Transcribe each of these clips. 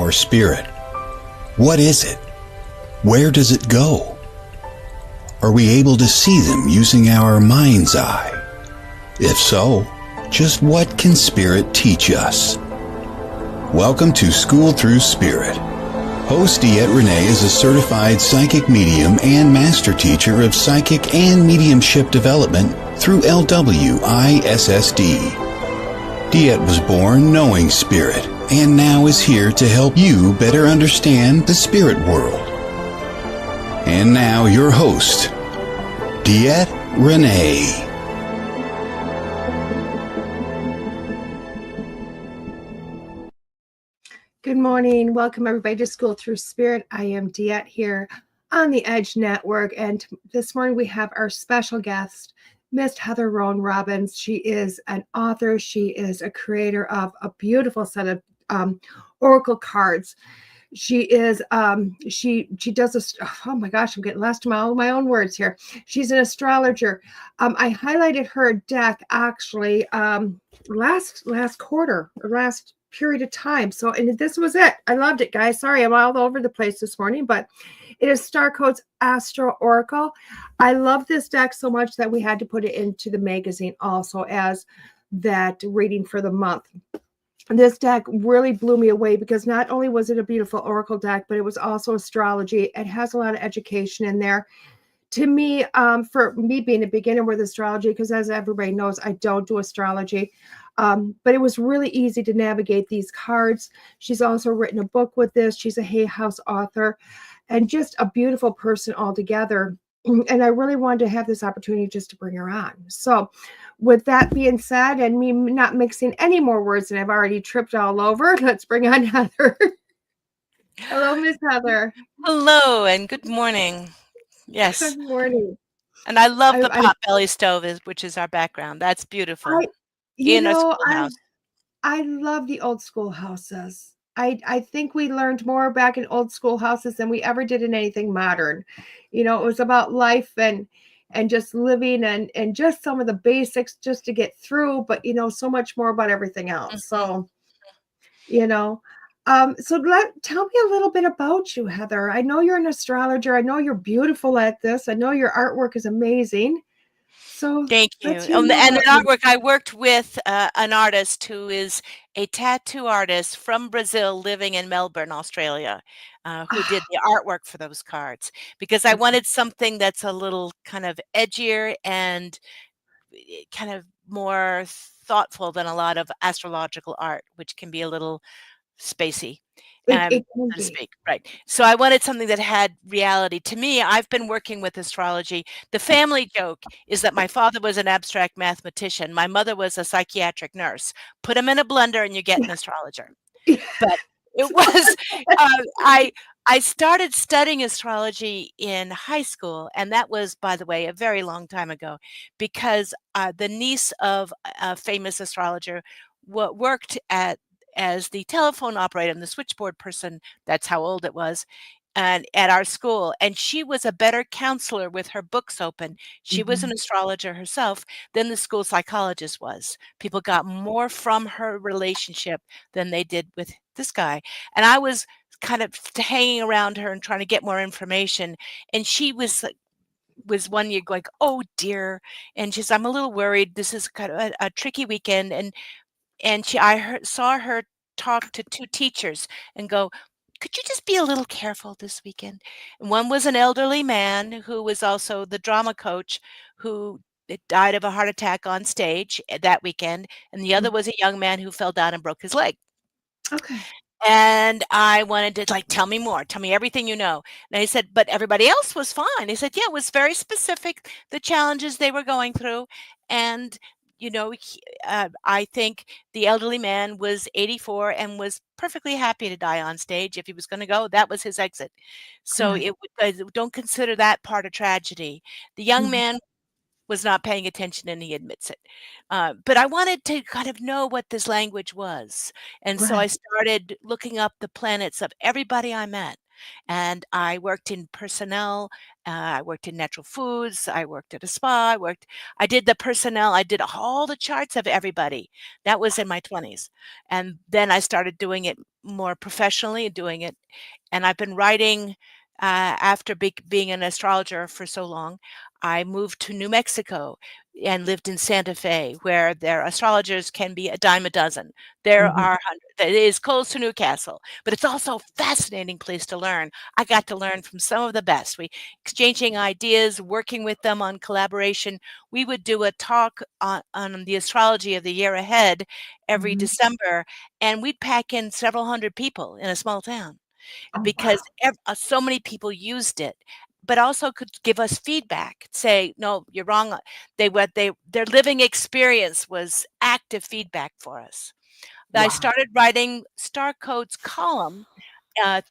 our spirit? What is it? Where does it go? Are we able to see them using our mind's eye? If so, just what can spirit teach us? Welcome to School Through Spirit. Host DeEtte Renee is a certified psychic medium and master teacher of psychic and mediumship development through LWISSD. DeEtte was born knowing spirit and now is here to help you better understand the spirit world. And now your host, DeEtte Renee. Good morning. Welcome everybody to School Through Spirit. I am DeEtte here on the Edge Network, and this morning we have our special guest, Miss Heather Roan Robbins. She is an author. She is a creator of a beautiful set of oracle cards. She is she does this. Oh my gosh, I'm getting lost in my own words here. She's an astrologer. I highlighted her deck actually last quarter, or last period of time. So, and this was it. I loved it, guys. Sorry, I'm all over the place this morning, but it is Star Codes Astro Oracle. I love this deck so much that we had to put it into the magazine also as that reading for the month. This deck really blew me away because not only was it a beautiful oracle deck, but it was also astrology. It has a lot of education in there. To me, for me being a beginner with astrology, because as everybody knows, I don't do astrology, but it was really easy to navigate these cards. She's also written a book with this. She's a Hay House author and just a beautiful person altogether. And I really wanted to have this opportunity just to bring her on. So with that being said, and me not mixing any more words than I've already tripped all over, let's bring on Heather. Hello, Miss Heather. Hello, and good morning. Yes. Good morning. And I love the potbelly stove, which is our background. That's beautiful. I love the old school houses. I think we learned more back in old school houses than we ever did in anything modern. You know, it was about life and just living and just some of the basics just to get through, but you know, so much more about everything else. So, you know, so tell me a little bit about you, Heather. I know you're an astrologer. I know you're beautiful at this. I know your artwork is amazing. So thank you. And the artwork, I worked with an artist who is a tattoo artist from Brazil living in Melbourne, Australia, who did the artwork for those cards because I wanted something that's a little kind of edgier and kind of more thoughtful than a lot of astrological art, which can be a little spacey. So to speak. Right. So I wanted something that had reality. To me, I've been working with astrology. The family joke is that my father was an abstract mathematician. My mother was a psychiatric nurse. Put them in a blender and you get an astrologer. But it was, I started studying astrology in high school. And that was, by the way, a very long time ago, because the niece of a famous astrologer worked as the telephone operator and the switchboard person, that's how old it was, and at our school. And she was a better counselor with her books open. She was an astrologer herself than the school psychologist was. People got more from her relationship than they did with this guy. And I was kind of hanging around her and trying to get more information. And she was one year going, oh dear. And she's, I'm a little worried. This is kind of a tricky weekend. And saw her talk to two teachers and go, could you just be a little careful this weekend? And one was an elderly man who was also the drama coach who died of a heart attack on stage that weekend. And the other was a young man who fell down and broke his leg. Okay. And I wanted to tell me more, tell me everything you know. And I said, but everybody else was fine. He said, yeah, it was very specific, the challenges they were going through. And you know, I think the elderly man was 84 and was perfectly happy to die on stage. If he was going to go, that was his exit. So don't consider that part of tragedy. The young man was not paying attention and he admits it. But I wanted to kind of know what this language was. And so I started looking up the planets of everybody I met. And I worked in personnel, I worked in natural foods, I worked at a spa, I did the personnel, I did all the charts of everybody. That was in my 20s. And then I started doing it more professionally doing it. And I've been writing after being an astrologer for so long. I moved to New Mexico and lived in Santa Fe, where their astrologers can be a dime a dozen. There Mhm. are hundreds. It is close to Newcastle, but it's also a fascinating place to learn. I got to learn from some of the best. We exchanging ideas, working with them on collaboration. We would do a talk on the astrology of the year ahead every Mhm. December, and we'd pack in several hundred people in a small town Oh, because wow. so many people used it, but also could give us feedback, say, no, you're wrong. Their living experience was active feedback for us. I Wow. started writing Star Codes column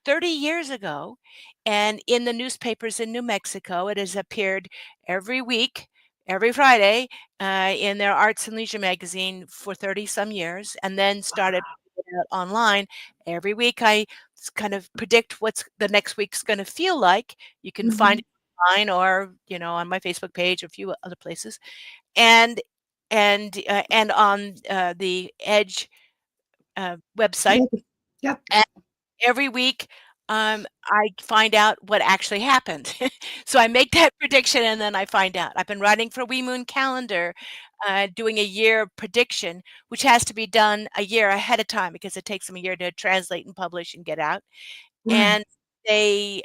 30 years ago, and in the newspapers in New Mexico, it has appeared every week, every Friday, in their arts and leisure magazine for 30 some years, and then started putting it out online. Every week, I kind of predict what's the next week's going to feel like. You can find Mhm. it online or on my Facebook page, or a few other places, and and on the Edge website. Yep. Yep. Every week, I find out what actually happened. So I make that prediction and then I find out. I've been writing for We Moon Calendar, doing a year prediction, which has to be done a year ahead of time because it takes them a year to translate and publish and get out. Right. And they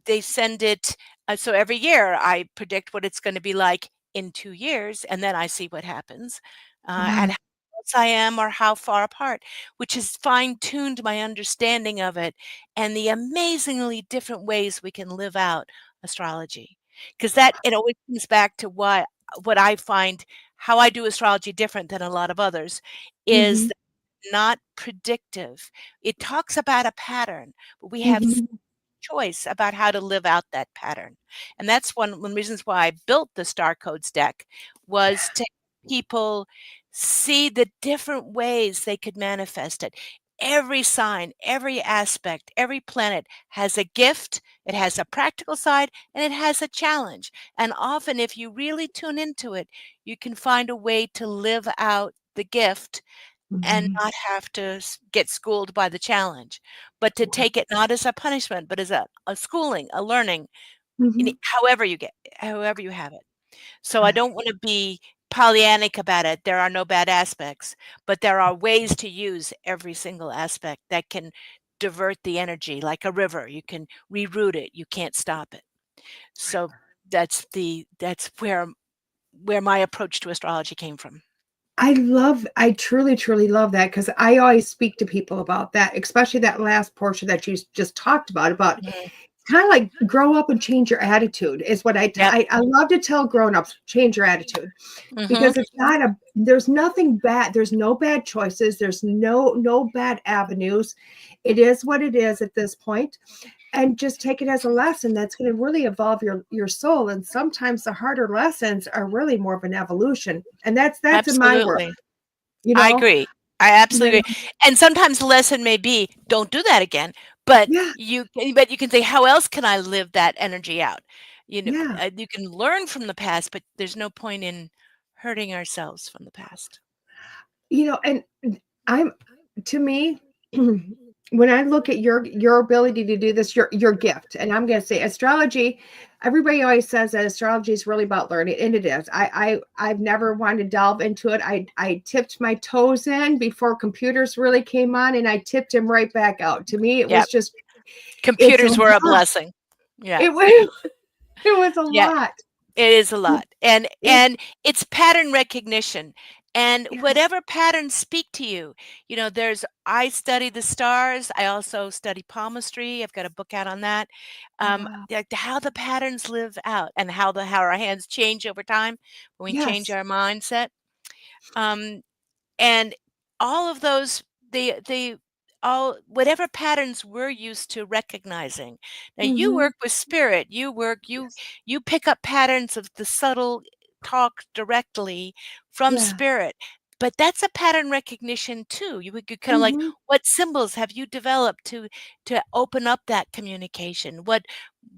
they send it. So every year I predict what it's going to be like in 2 years, and then I see what happens, and Wow. how close I am or how far apart, which has fine tuned my understanding of it and the amazingly different ways we can live out astrology. Because that it always comes back to what I find how I do astrology different than a lot of others is Mhm. that not predictive. It talks about a pattern, but we have Mhm. choice about how to live out that pattern. And that's one of the reasons why I built the Star Codes deck was to help people see the different ways they could manifest it. Every sign, every aspect, every planet has a gift, it has a practical side, and it has a challenge. And often, if you really tune into it, you can find a way to live out the gift and Mhm. not have to get schooled by the challenge, but to take it not as a punishment, but as a schooling, a learning, Mhm. however you have it. So I don't want to be Pollyannic about it. There are no bad aspects, but there are ways to use every single aspect that can divert the energy like a river. You can reroute it. You can't stop it. So that's where my approach to astrology came from. I truly, truly love that because I always speak to people about that, especially that last portion that you just talked about Mhm. kind of like grow up and change your attitude is what Yep. I love to tell grown-ups, change your attitude Mhm. because it's not a there's nothing bad, there's no bad choices, there's no bad avenues. It is what it is at this point, and just take it as a lesson that's going to really evolve your soul. And sometimes the harder lessons are really more of an evolution, and that's in my work, Absolutely. you I know. agree. I absolutely agree. And sometimes the lesson may be, "Don't do that again," but Yeah, you can say, "How else can I live that energy out?" yeah. You can learn from the past, but there's no point in hurting ourselves from the past. And I'm to me, when I look at your ability to do this, your gift, and I'm going to say astrology. Everybody always says that astrology is really about learning, and it is. I've never wanted to delve into it. I tipped my toes in before computers really came on, and I tipped them right back out. To me, it was Yep. just it's a Computers were a lot. blessing. Yeah. It was it was a Yeah. lot. It is a lot, and It it's pattern recognition, and yes. whatever patterns speak to you, there's I study the stars, I also study palmistry, I've got a book out on that, Oh wow. like how the patterns live out and how our hands change over time when we change Yes. our mindset, um, and all of those they all whatever patterns we're used to recognizing. Now you Hmm. work with spirit, Yes. you pick up patterns of the subtle talk directly from Yeah. spirit. But that's a pattern recognition too. You would kind of like, Hmm. what symbols have you developed to open up that communication? What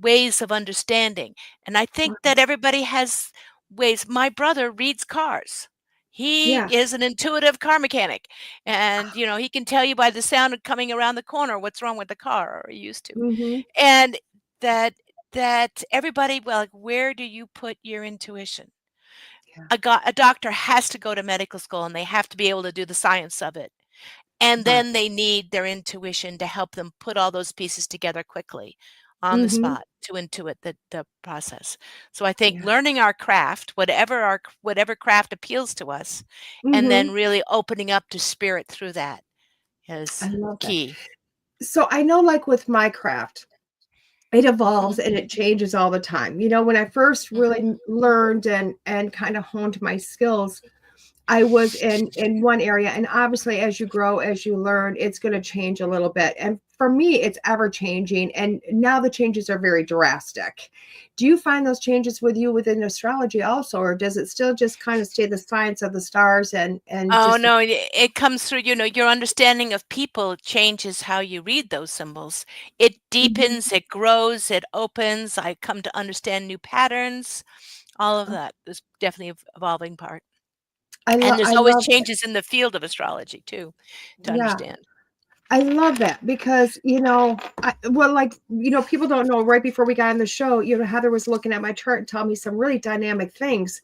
ways of understanding? And I think that everybody has ways. My brother reads cars. He Yeah. is an intuitive car mechanic, and, he can tell you by the sound of coming around the corner what's wrong with the car, or he used to. Mm-hmm. And that everybody, well, like, where do you put your intuition? Yeah. A doctor has to go to medical school, and they have to be able to do the science of it. And Right. then they need their intuition to help them put all those pieces together quickly on the Mm-hmm. spot to intuit the process. So I think Yeah. learning our craft, whatever craft appeals to us, and Mm-hmm. then really opening up to spirit through that I is love that. key. So I know, like with my craft, it evolves Mhm, and it changes all the time. When I first mhm. really learned and kind of honed my skills, I was in one area, and obviously as you grow, as you learn, it's going to change a little bit. And for me, it's ever changing, and now the changes are very drastic. Do you find those changes with you within astrology also, or does it still just kind of stay the science of the stars and Oh, just no, it comes through, your understanding of people changes how you read those symbols. It Mhm. deepens, it grows, it opens. I come to understand new patterns. All of that is definitely evolving part. And there's I always love that. changes in the field of astrology too, to Yeah. understand. I love that because, well, like, people don't know right before we got on the show, Heather was looking at my chart and telling me some really dynamic things.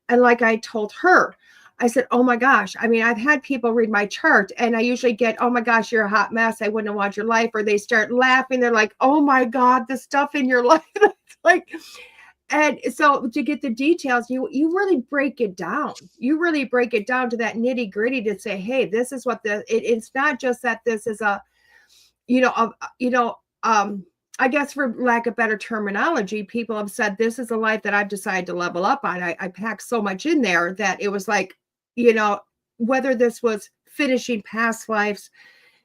And like I told her, I said, oh my gosh. I mean, I've had people read my chart and I usually get, oh my gosh, you're a hot mess. I wouldn't want your life. Or they start laughing. They're like, oh my God, the stuff in your life. It's like, and so to get the details, you really break it down. You really break it down to that nitty gritty to say, hey, this is what it's not just that this is a, you know, a, you know, I guess for lack of better terminology, people have said this is a life that I've decided to level up on. I packed so much in there that it was like, you know, whether this was finishing past lives,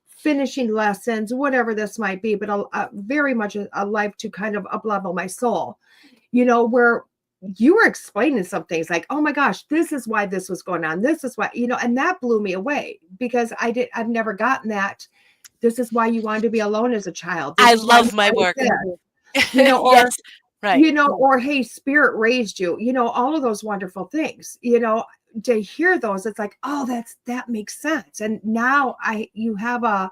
finishing lessons, whatever this might be, but very much a life to kind of up level my soul, where you were explaining some things like, oh my gosh, this is why this was going on. This is why, and that blew me away because I've never gotten that. This is why you wanted to be alone as a child. This I is why you love my wanted work. this, or, Yes, right. or hey, spirit raised you, all of those wonderful things, to hear those, it's like, oh, that makes sense. And now you have a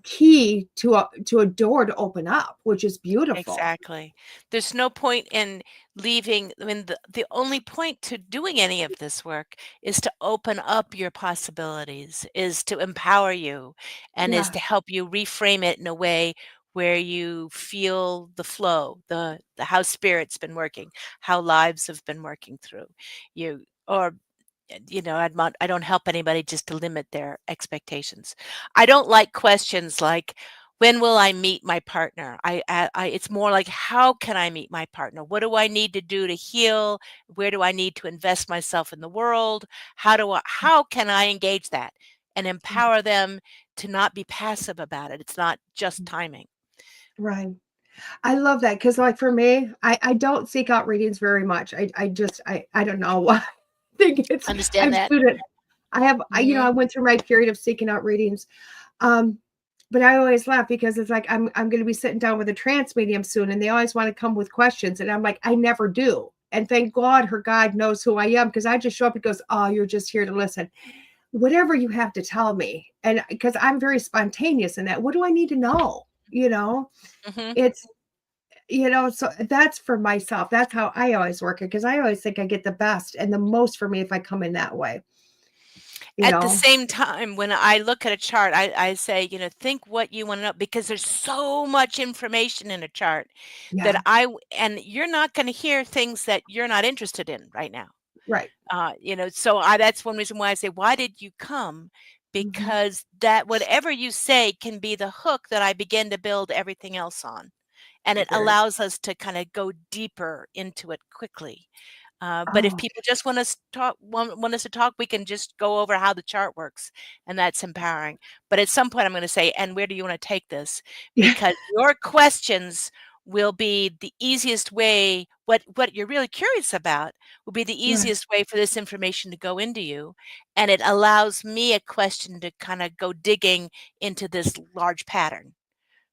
key to a door to open up, which is beautiful. Exactly. There's no point in leaving. I mean, the only point to doing any of this work is to open up your possibilities, is to empower you, and is Yeah. to help you reframe it in a way where you feel the flow, the how spirit's been working, how lives have been working through you, or I don't help anybody just to limit their expectations. I don't like questions like, "When will I meet my partner?" It's more like, "How can I meet my partner? What do I need to do to heal? Where do I need to invest myself in the world? How can I engage that and empower them to not be passive about it? It's not just timing." Right. I love that because, like, for me, I don't seek out readings very much. I just I don't know why. I think Understand I've that? suited. I Mhm. went through my period of seeking out readings, um, but I always laugh because it's like I'm going to be sitting down with a trance medium soon, and they always want to come with questions, and I'm like, I never do. And thank God her guide knows who I am because I just show up and goes, oh, you're just here to listen. Whatever you have to tell me, and because I'm very spontaneous in that. What do I need to know? Mhm. It's so that's for myself. That's how I always work it because I always think I get the best and the most for me if I come in that way, you At the know? same time, when I look at a chart, I say, think what you want to know because there's so much information in a chart that Yeah, and you're not going to hear things that you're not interested in right now. right. So that's one reason why I say, why did you come? Mhm. Because that whatever you say can be the hook that I begin to build everything else on. And it Very allows us to kind of go deeper into it quickly. But if oh, people just want us to talk, we can just go over how the chart works, and that's empowering. But at some point, I'm going to say, "And where do you want to take this?" yeah, Because your questions will be the easiest way. What you're really curious about will be the right, easiest way for this information to go into you, and it allows me a question to kind of go digging into this large pattern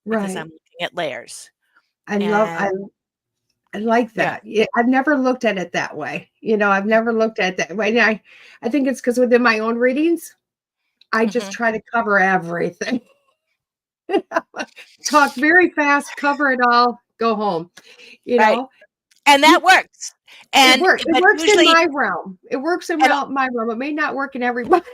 because I'm right. looking at layers. I love I And I like Yeah. that. Yeah, I've never looked at it that way. I've never looked at it that way. And I think it's because within my own readings, I just Mhm. try to cover everything. Talk very fast, cover it all, go home. You Right. know, And that works. it And works. It but works in usually my realm. It works in and my realm. It may not work in everybody's.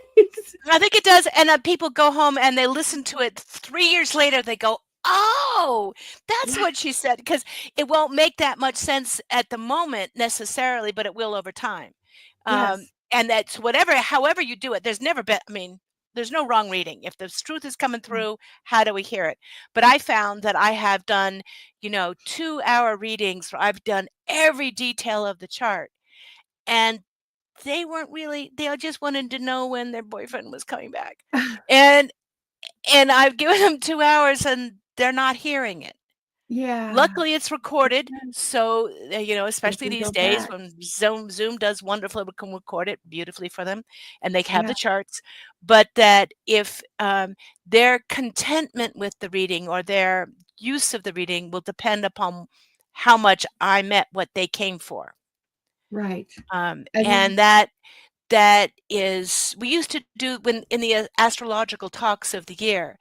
I think it does, and, people go home and they listen to it 3 years later, they go, "Oh, that's Yeah. what she said," because it won't make that much sense at the moment necessarily, but it will over time. Yes. And that's however you do it, there's never been I mean, there's no wrong reading. If the truth is coming through, how do we hear it? But I found that I have done, 2-hour readings where I've done every detail of the chart, and they just wanted to know when their boyfriend was coming back. And I've given them 2 hours and they're not hearing it. Yeah. Luckily, it's recorded, so, They especially can these go days back. when Zoom does wonderfully, we can record it beautifully for them, and they have Yeah. the charts, but that if, their contentment with the reading or their use of the reading will depend upon how much I met what they came for. Right. And And that is we used to do when in the astrological talks of the year,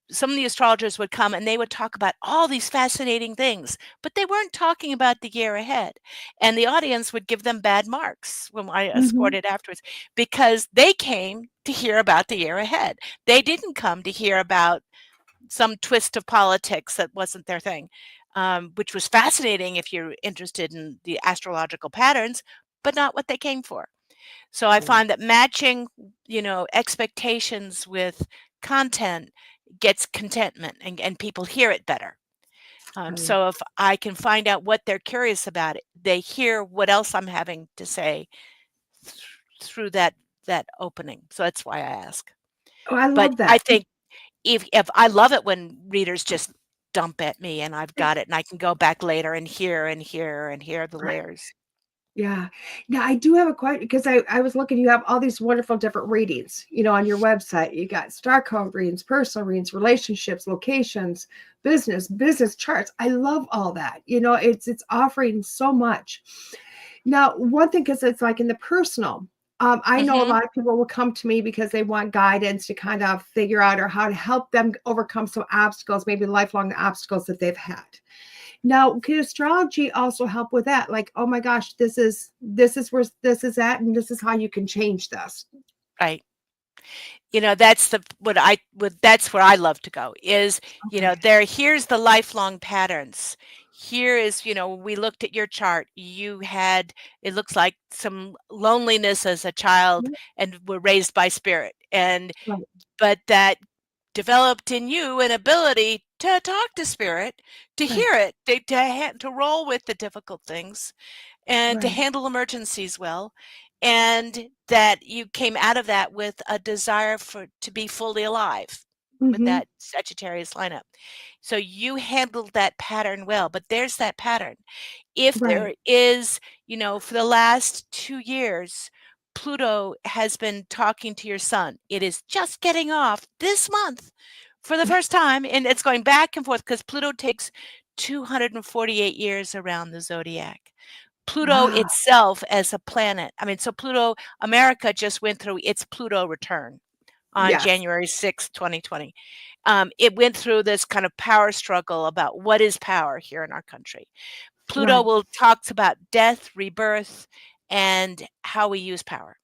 some of the astrologers would come and they would talk about all these fascinating things, but they weren't talking about the year ahead, and the audience would give them bad marks when I mhm, escorted afterwards because they came to hear about the year ahead. They didn't come to hear about some twist of politics that wasn't their thing, which was fascinating if you're interested in the astrological patterns, but not what they came for. So I right. find that matching, expectations with content gets contentment and people hear it better. Right. So if I can find out what they're curious about, they hear what else I'm having to say th- through that opening. So that's why I ask. Oh, I But love I that. think if I love it when readers just dump at me and I've got it and I can go back later and hear and hear and hear the Right. layers. Yeah. Now I do have a question because I was looking, you have all these wonderful different readings, on your website. You got star code readings, personal readings, relationships, locations, business charts. I love all that. It's offering so much. Now, one thing, because it's like in the personal, I know a Mhm. lot of people will come to me because they want guidance to kind of figure out or how to help them overcome some obstacles, maybe lifelong obstacles that they've had. Now, can astrology also help with that? Like, oh my gosh, this is where this is at, and this is how you can change this. Right. That's the what I would that's where I love to go is, Okay. here's the lifelong patterns. Here is, we looked at your chart. You had, it looks like some loneliness as a child Yeah, and were raised by spirit. right. But that developed in you an ability to talk to spirit, to Right. hear it, to roll with the difficult things and to Right. handle emergencies well, and that you came out of that with a desire for to be fully alive with Mm-hmm. that Sagittarius lineup. So you handled that pattern well, but there's that pattern. If Right. there is, for the last 2 years, Pluto has been talking to your sun. It is just getting off this month for the first time, and it's going back and forth because Pluto takes 248 years around the zodiac. Pluto Wow. itself as a planet. I mean, so Pluto, America just went through its Pluto return on Yes. January 6th, 2020. It went through this kind of power struggle about what is power here in our country. Pluto Right. will talks about death, rebirth, and how we use power.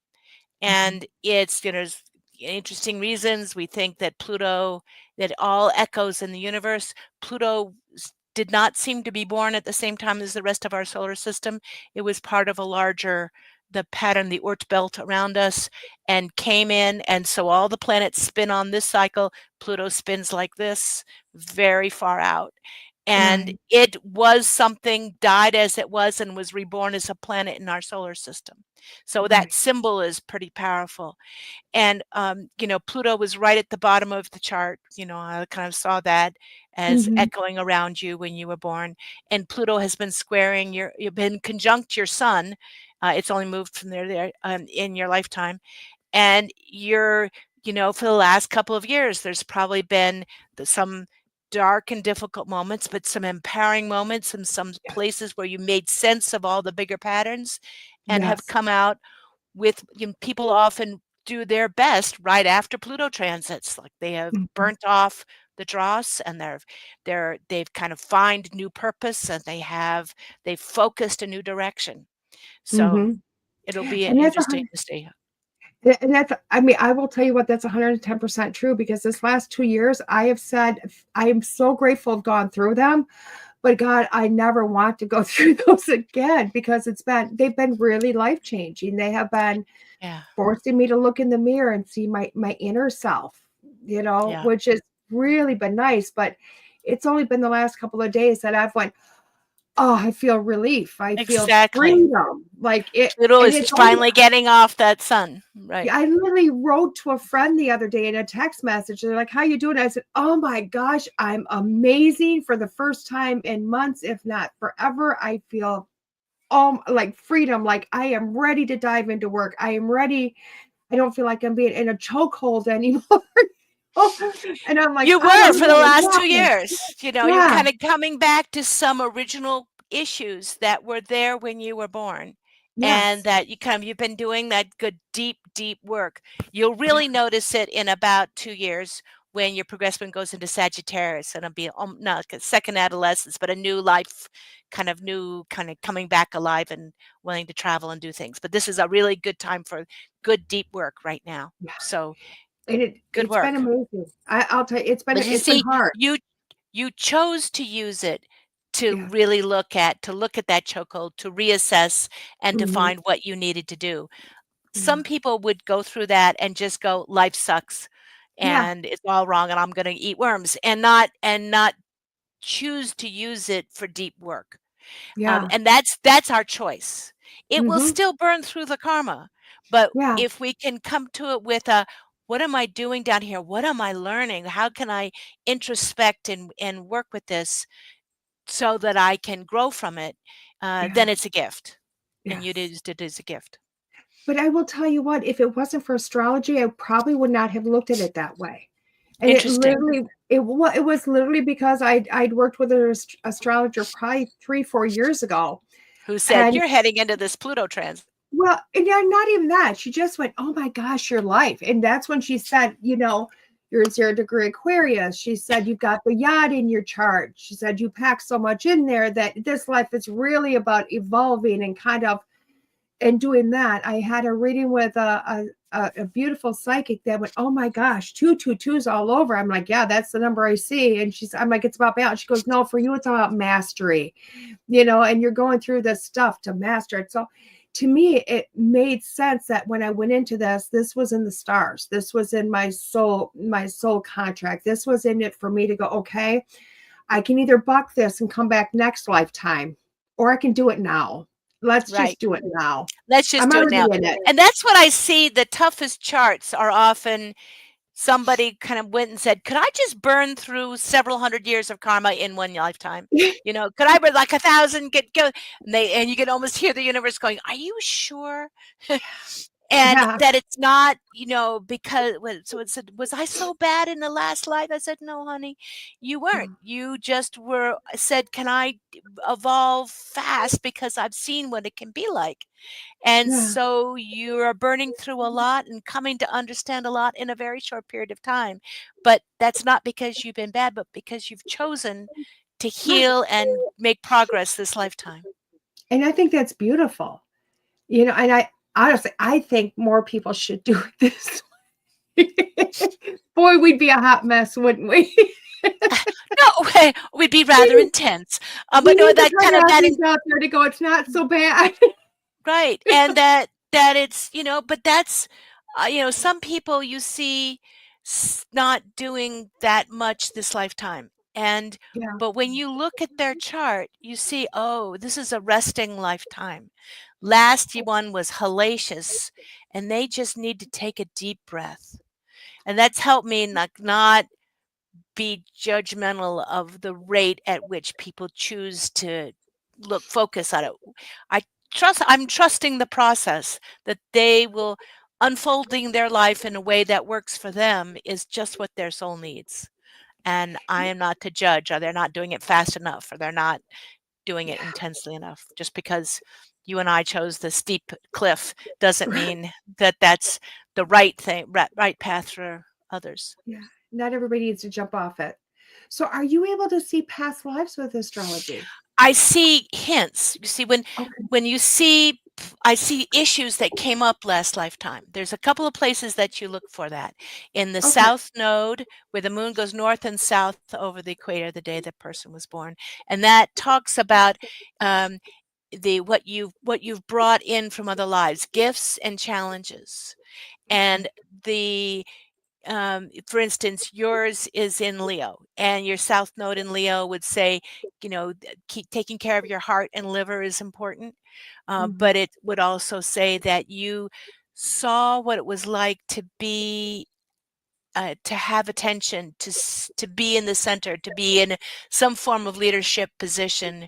Right. And it's, there's interesting reasons. We think that Pluto, that all echoes in the universe, Pluto did not seem to be born at the same time as the rest of our solar system. It was part of a larger, the pattern, the Oort belt around us, and came in. And so all the planets spin on this cycle. Pluto spins like this, very far out. And Right. it was something, died as it was, and was reborn as a planet in our solar system. So that Right. symbol is pretty powerful. And, Pluto was right at the bottom of the chart. I kind of saw that as Mm-hmm. echoing around you when you were born. And Pluto has been squaring you've been conjunct your sun. It's only moved from there in your lifetime. And for the last couple of years, there's probably been some dark and difficult moments, but some empowering moments and some Yeah. places where you made sense of all the bigger patterns and have Yes. come out with, people often do their best right after Pluto transits. Like they have Mhm. burnt off the dross and they've kind of find new purpose and they've focused a new direction. So Mhm. it'll be And that's interesting to see. and that's, I mean, I will tell you what, that's 110% true, because this last 2 years, I have said, I am so grateful I've gone through them, but God, I never want to go through those again, because they've been really life-changing. They have been Yeah. forcing me to look in the mirror and see my inner self, Yeah. which has really been nice. But it's only been the last couple of days that I've went, oh, I feel relief. I feel Exactly. freedom. Like it, Pluto and is it's only, finally getting off that sun. Right. I literally wrote to a friend the other day in a text message. They're like, "How you doing?" I said, "Oh my gosh, I'm amazing for the first time in months, if not forever. I feel like freedom. Like I am ready to dive into work. I am ready. I don't feel like I'm being in a chokehold anymore." And I'm like, You I were am for the really last 2 happy. years. You're Yeah. kinda coming back to some original issues that were there when you were born, and Yes. that you've been doing that good, deep, deep work. You'll Yeah. really notice it in about 2 years when your progressment goes into Sagittarius, and it'll be, not like a second adolescence, but a new life, new kinda coming back alive and willing to travel and do things. But this is a really good time for good, deep work right now. Yeah. So, And good it's been work. amazing. I'll tell you, But you it's been see, hard. you chose to use it to Yes. really look at that chokehold, to reassess, and to Mhm. find what you needed to do. Yeah. Some people would go through that and just go, "Life sucks, Yeah. and it's all wrong, and I'm gonna eat worms," and not choose to use it for deep work. Yeah. And that's our choice. It will Mhm. still burn through the karma, but Yeah. if we can come to it with a, "What am I doing down here? What am I learning? How can I introspect and work with this so that I can grow from it?" Yeah. Then it's a gift, and you Yes. used it as a gift. But I will tell you what, if it wasn't for astrology, I probably would not have looked at it that way. And Interesting. it was literally because I'd worked with an astrologer probably 3, 4 years ago. Who said, And "You're heading into this Pluto transit." well, and yeah, not even that. She just went, "Oh my gosh, your life." And that's when she said, "You're a 0-degree Aquarius." She said, "You've got the yacht in your chart." She said, "You pack so much in there that this life is really about evolving and kind of," and doing that. I had a reading with a beautiful psychic that went, "Oh my gosh, 222s all over." I'm like, "Yeah, that's the number I see." And I'm like, "It's about balance." She goes, "No, for you, it's about mastery, and you're going through this stuff to master it." So to me, it made sense that when I went into this was in the stars. This was in my soul contract. This was in it for me to go, okay, I can either buck this and come back next lifetime, or I can do it now. Let's Right. just do it now. Let's just I'm do it already now. in it. And that's what I see. The toughest charts are often somebody kind of went and said, "Could I just burn through several hundred years of karma in one lifetime? Could I burn like 1,000 get go?" And you can almost hear the universe going, "Are you sure?" And Yeah. that it's not, because so it said, "Was I so bad in the last life?" I said, "No, honey, you weren't. You just were said, 'Can I evolve fast because I've seen what it can be like?'" And Yeah. so you are burning through a lot and coming to understand a lot in a very short period of time. But that's not because you've been bad, but because you've chosen to Right. heal and make progress this lifetime. And I think that's beautiful. And I honestly, I think more people should do it this way. Boy, we'd be a hot mess, wouldn't we? No, we'd be rather We intense. we But no, need the that kind of that Kardashians out there to go, "It's not so bad." right, and that it's, but that's, some people you see not doing that much this lifetime, Yeah. but when you look at their chart, you see, oh, this is a resting lifetime. Last one was hellacious, and they just need to take a deep breath, and that's helped me not be judgmental of the rate at which people choose to focus on it. I'm trusting the process that they will unfolding their life in a way that works for them is just what their soul needs. and I am not to judge, or they're not doing it fast enough, or they're not doing it Yeah. intensely enough. Just because you and I chose the steep cliff doesn't Right. mean that that's the right thing, right path for others. Yeah. Not everybody needs to jump off it. So are you able to see past lives with astrology? I see hints. You see, Okay. when you see, I see issues that came up last lifetime. There's a couple of places that you look for that. In the Okay. south node, where the moon goes north and south over the equator the day the person was born, and that talks about um, what you've brought in from other lives, gifts and challenges, Okay. and the for instance, yours is in Leo, and your south node in Leo would say, keep taking care of your heart and liver is important. Mhm. But it would also say that you saw what it was like to be. To have attention, to be in the center, to be in some form of leadership position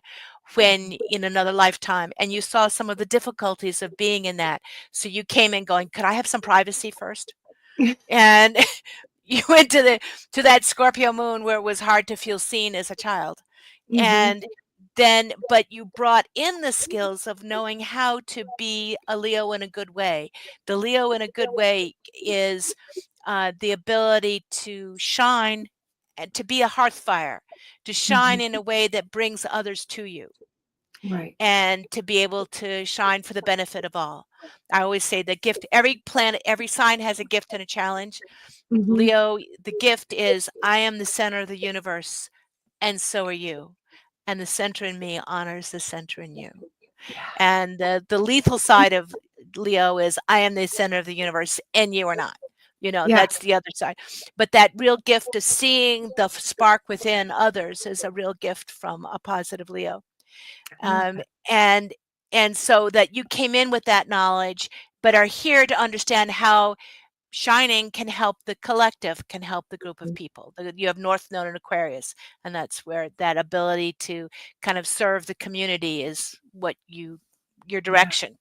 when Mhm. in another lifetime, and you saw some of the difficulties of being in that. So you came in going, could I have some privacy first? And you went to that Scorpio moon where it was hard to feel seen as a child. Mhm. And then but you brought in the skills of knowing how to be a Leo in a good way. The Leo in a good way is the ability to shine and to be a hearth fire, to shine Mhm. in a way that brings others to you, Right. and to be able to shine for the benefit of all. I always say the gift, every planet, every sign has a gift and a challenge. Mhm. Leo, the gift is I am the center of the universe, and so are you. And the center in me honors the center in you. Yeah. And the lethal side of Leo is I am the center of the universe, and you are not. Yeah. That's the other side. But that real gift of seeing the spark within others is a real gift from a positive Leo. I love Um, that. and and so that you came in with that knowledge, but are here to understand how shining can help the collective, can help the group of people. You have North Node and Aquarius, and that's where that ability to kind of serve the community is what your Yeah. direction.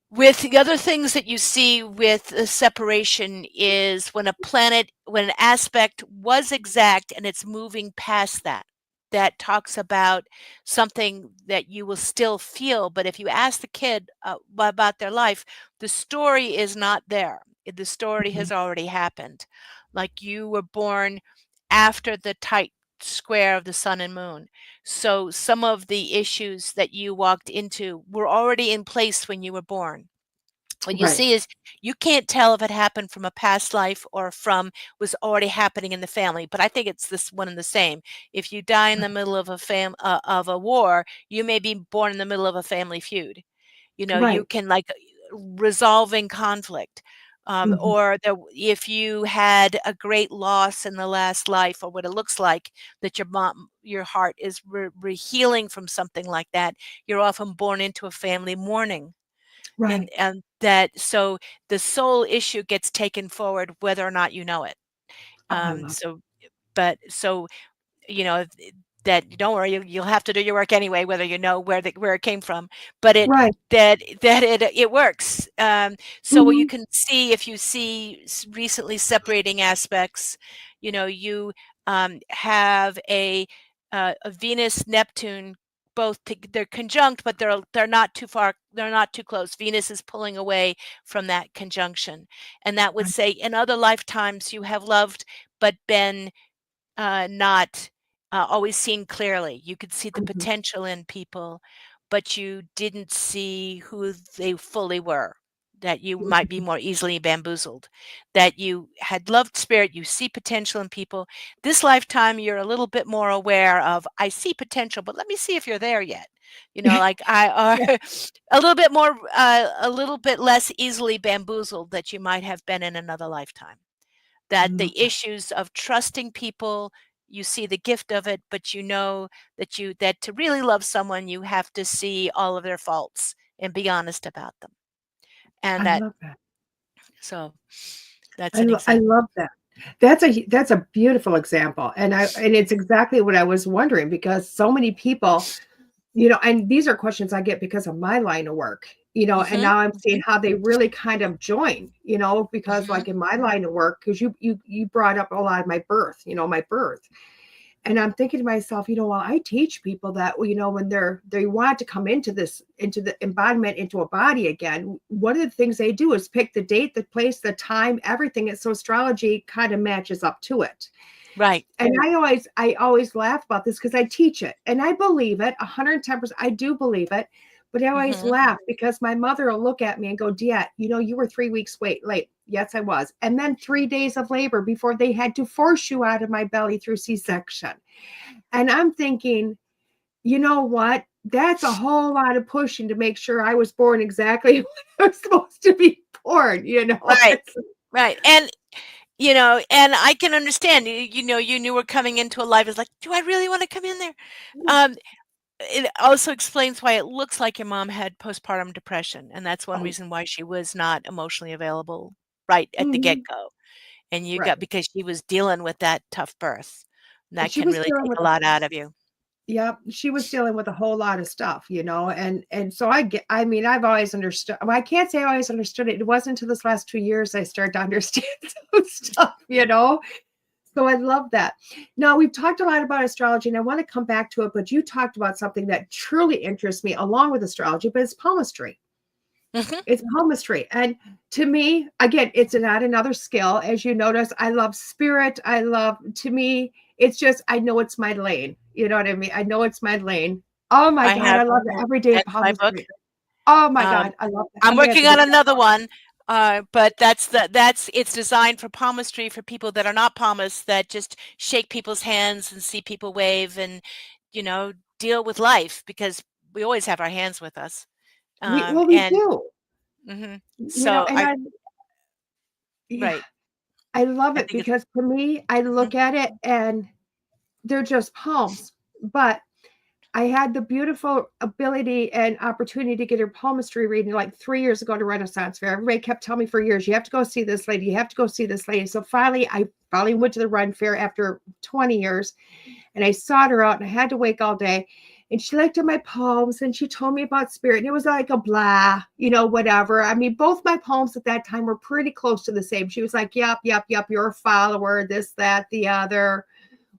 With the other things that you see with the separation is when an aspect was exact and it's moving past that. That talks about something that you will still feel, but if you ask the kid about their life, the story is not there. The story Mhm. has already happened. Like you were born after the tight square of the sun and moon. So some of the issues that you walked into were already in place when you were born. What you Right. see is you can't tell if it happened from a past life or from was already happening in the family, but I think it's this one and the same. If you die in the Right. middle of of a war, you may be born in the middle of a family feud. You Right. can like resolving conflict. Mhm. If you had a great loss in the last life, or what it looks like that your heart is healing from something like that, you're often born into a family mourning, Right. and that so the soul issue gets taken forward whether or not you know it. Oh, I love So but so you know if- that don't worry, you'll have to do your work anyway whether you know where it came from, but Right. it works. So you Mhm. can see, if you see recently separating aspects, you have a Venus Neptune, they're conjunct, but they're not too far, they're not too close. Venus is pulling away from that conjunction, and that would Right. say in other lifetimes you have loved but been not always seen clearly. You could see the Mhm. potential in people, but you didn't see who they fully were. That you might be Mhm. more easily bamboozled. That you had loved spirit, you see potential in people. This lifetime, you're a little bit more aware of, I see potential, but let me see if you're there yet. Like I Yeah. are a little bit less easily bamboozled that you might have been in another lifetime. I That love the that. issues of trusting people, you see the gift of it, but you know that to really love someone, you have to see all of their faults and be honest about them. And I that love that. so that's an I example. love that. That's a beautiful example, and it's exactly what I was wondering because so many people and these are questions I get because of my line of work, and Mhm, now I'm seeing mhm, how they really kind of join, because mhm. like in my line of work, because you brought up a lot of my birth, my birth. And I'm thinking to myself, well, I teach people that, when they want to come into the embodiment, into a body again, one of the things they do is pick the date, the place, the time, everything. So astrology kind of matches up to it. Right. And I always laugh about this because I teach it and I believe it 110%. I do believe it, but I always Mhm. laugh because my mother will look at me and go, Diet, you were 3 weeks late. Yes, I was. And then 3 days of labor before they had to force you out of my belly through C-section. And I'm thinking, you know what? That's a whole lot of pushing to make sure I was born exactly when I was supposed to be born. Right, It's, right, and I can understand, you knew we're coming into a life, it's like, "Do I really wanna come in there?" Um, it also explains why it looks like your mom had postpartum depression, and that's one oh, reason why she was not emotionally available right at the mhm, get-go, and you got right. because she was dealing with that tough birth. That She can was really dealing take with a lot out of you. Yep, she was dealing with a whole lot of stuff, and so I mean, I've always understood. Well, I can't say I always understood it. It wasn't until this last 2 years I started to understand some stuff. So I love that. Now we've talked a lot about astrology, and I want to come back to it, but you talked about something that truly interests me along with astrology, but it's palmistry. Mhm. It's palmistry. And to me, again, it's not another skill. As you notice, I love spirit. To me, it's just, I know it's my lane. You know what I mean? I know it's my lane. Oh my I God, have I love the everyday that's my book. palmistry. Oh my Um, God, I love that. I'm I'm gonna have to working get on that. another one, but that's it's designed for palmistry for people that are not palmists that just shake people's hands and see people wave and, you know, deal with life because we always have our hands with us. We And do. mhm. So And I yeah, right. I love I it think it's because to me, I mhm, look at it and they're just palms. But I had the beautiful ability and opportunity to get a palmistry reading like 3 years ago to Renaissance Fair. Everybody kept telling me for years, you have to go see this lady. You have to go see this lady. So I finally went to the Run Fair after 20 years and I sought her out and I had to wait all day. And she looked at my palms and she told me about spirit. And it was like a blah, whatever. I mean, both my palms at that time were pretty close to the same. She was like, yep, yep, yep, you're a follower, this, that, the other,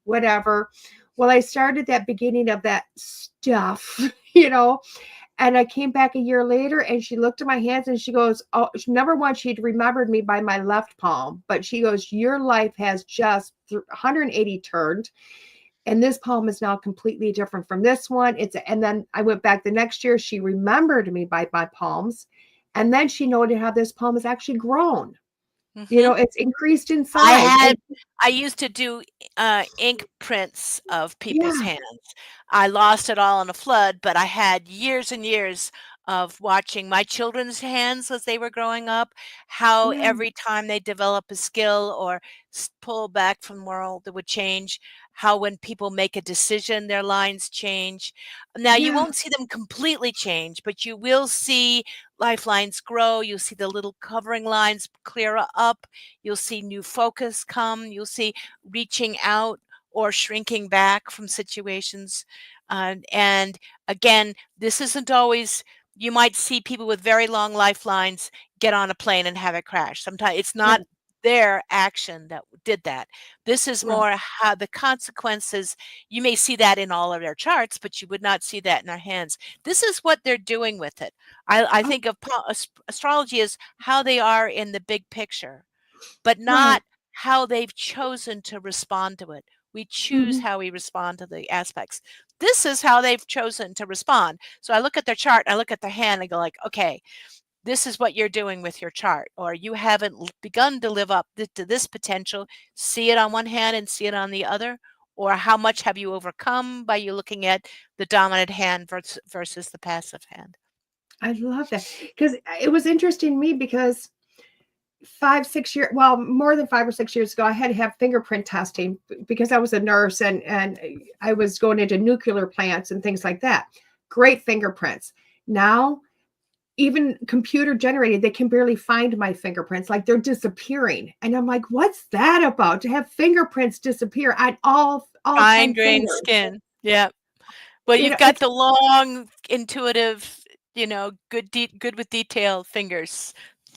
whatever. Well, I started that beginning of that stuff, you know, and I came back a year later and she looked at my hands and she goes, oh, number one, she'd remembered me by my left palm, but she goes, your life has just 180 turned. And this palm is now completely different from this one. And then I went back the next year. She remembered me by my palms. And then she noted how this palm has actually grown. mhm. It's increased in I size. had And I used to do, ink prints of people's yeah, hands. I lost it all in a flood, but I had years and years of watching my children's hands as they were growing up, how yeah, every time they develop a skill or pull back from world, it would change, how when people make a decision, their lines change. Now, you yeah, won't see them completely change, but you will see lifelines grow. You'll see the little covering lines clear up. You'll see new focus come. You'll see reaching out or shrinking back from situations. And again, this isn't always, you might see people with very long lifelines get on a plane and have it crash. Sometimes it's not right, their action that did that. This is right. more how the consequences, you may see that in all of their charts, but you would not see that in our hands. This is what they're doing with it. I Oh, think of astrology as how they are in the big picture but right. not how they've chosen to respond to it. We choose Mhm. how we respond to the aspects. This is how they've chosen to respond. So I look at their chart, I look at their hand, I go like, okay, this is what you're doing with your chart, or you haven't begun to live up to this potential. See it on one hand and see it on the other. Or how much have you overcome by you looking at the dominant hand versus the passive hand? I love that because it was interesting to me because 5, 6 years, well, more than 5 or 6 years ago, I had to have fingerprint testing because I was a nurse and I was going into nuclear plants and things like that. Great fingerprints. Now, even computer generated, they can barely find my fingerprints, like they're disappearing. And I'm like, what's that about? To have fingerprints disappear on all Fine 10 grained fingers. skin. Yeah. Well, You you've know, got it's the long, intuitive, good with detail fingers,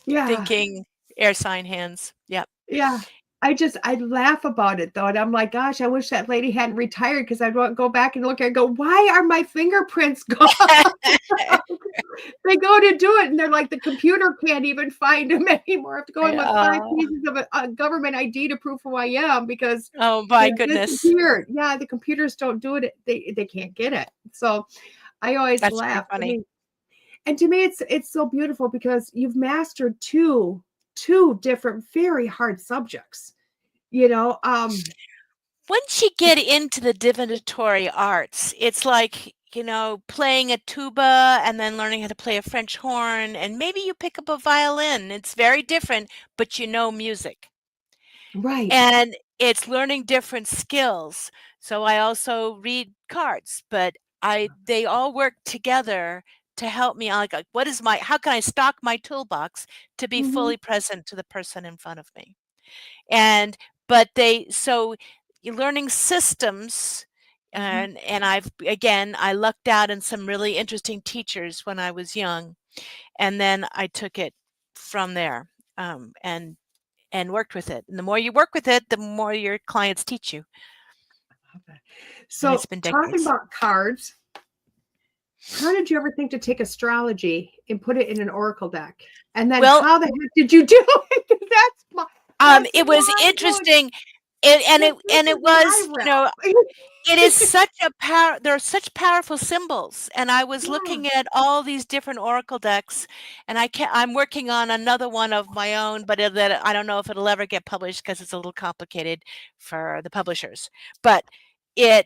yeah. thinking, air sign hands. Yep. Yeah. I laugh about it though, and I'm like, gosh, I wish that lady hadn't retired because I'd want go back and look and go, "Why are my fingerprints gone?" They go to do it, and they're like, "The computer can't even find them anymore. I have to go in with 5 Oh, pieces of a government ID to prove who I am because oh my it goodness. disappeared." Yeah, the computers don't do it. They can't get it. So, I always That's pretty laugh. I funny. mean, and to me, it's so beautiful because you've mastered 2 different very hard subjects, you know, Once you get into the divinatory arts, it's like, playing a tuba and then learning how to play a French horn, and maybe you pick up a violin. It's very different, but you know music. right. And it's learning different skills. So I also read cards, but they all work together to help me. Like, how can I stock my toolbox to be Mhm, fully present to the person in front of me? And but they so you're learning systems, mhm. and I lucked out in some really interesting teachers when I was young, and then I took it from there, and worked with it. And the more you work with it, the more your clients teach you, Okay. and it's So, been talking decades. about cards, how did you ever think to take astrology and put it in an oracle deck? And then Well, how the heck did you do it? 'Cause that's it was mind blowing. interesting, and and it This and is it my was, realm. it is such a there are such powerful symbols, and I was Yeah. looking at all these different oracle decks, and I'm working on another one of my own, but that I don't know if it'll ever get published because it's a little complicated for the publishers. But I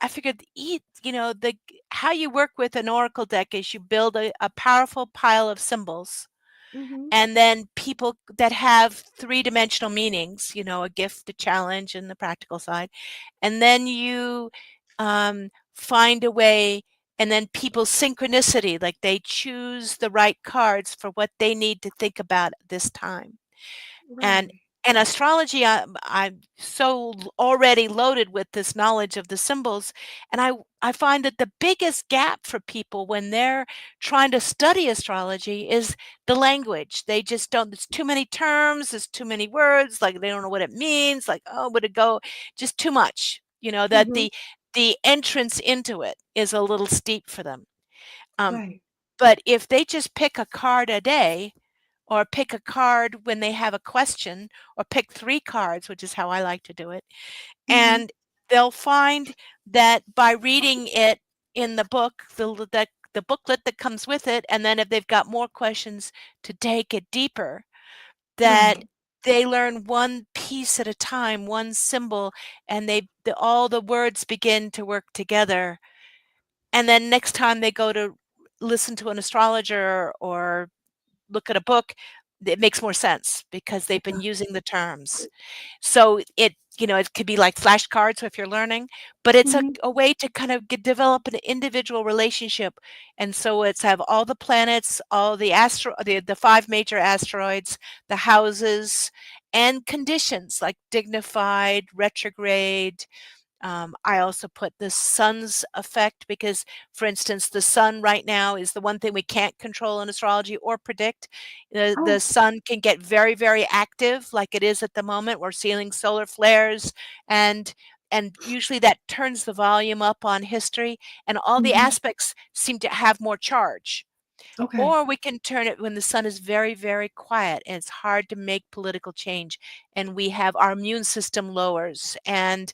figured, the how you work with an oracle deck is you build a powerful pile of symbols, Mhm. and then people that have three-dimensional meanings, a gift, a challenge, and the practical side. And then you find a way, and then people's synchronicity, like they choose the right cards for what they need to think about this time. And Right. and astrology, I'm so already loaded with this knowledge of the symbols, and I find that the biggest gap for people when they're trying to study astrology is the language. They just don't. There's too many terms. There's too many words. Like they don't know what it means. Like, oh, would it go? Just too much. That Mhm. the entrance into it is a little steep for them. Um, Right. but if they just pick a card a day, or pick a card when they have a question, or pick 3 cards, which is how I like to do it, Mhm. and they'll find that by reading it in the book, the booklet that comes with it, and then if they've got more questions to take it deeper, that Right. they learn one piece at a time, one symbol, and all the words begin to work together. And then next time they go to listen to an astrologer or look at a book, it makes more sense because they've been using the terms. So it could be like flashcards if you're learning, but it's a, Mhm. a way to kind of develop an individual relationship. And so it's have all the planets, all the 5 major asteroids, the houses, and conditions like dignified, retrograde. I also put the sun's effect because, for instance, the sun right now is the one thing we can't control in astrology or predict. The Oh, sun can get very, very active, like it is at the moment. We're seeing solar flares, and usually that turns the volume up on history, and all the mhm. aspects seem to have more charge. Okay. Or we can turn it when the sun is very, very quiet and it's hard to make political change, and we have our immune system lowers. And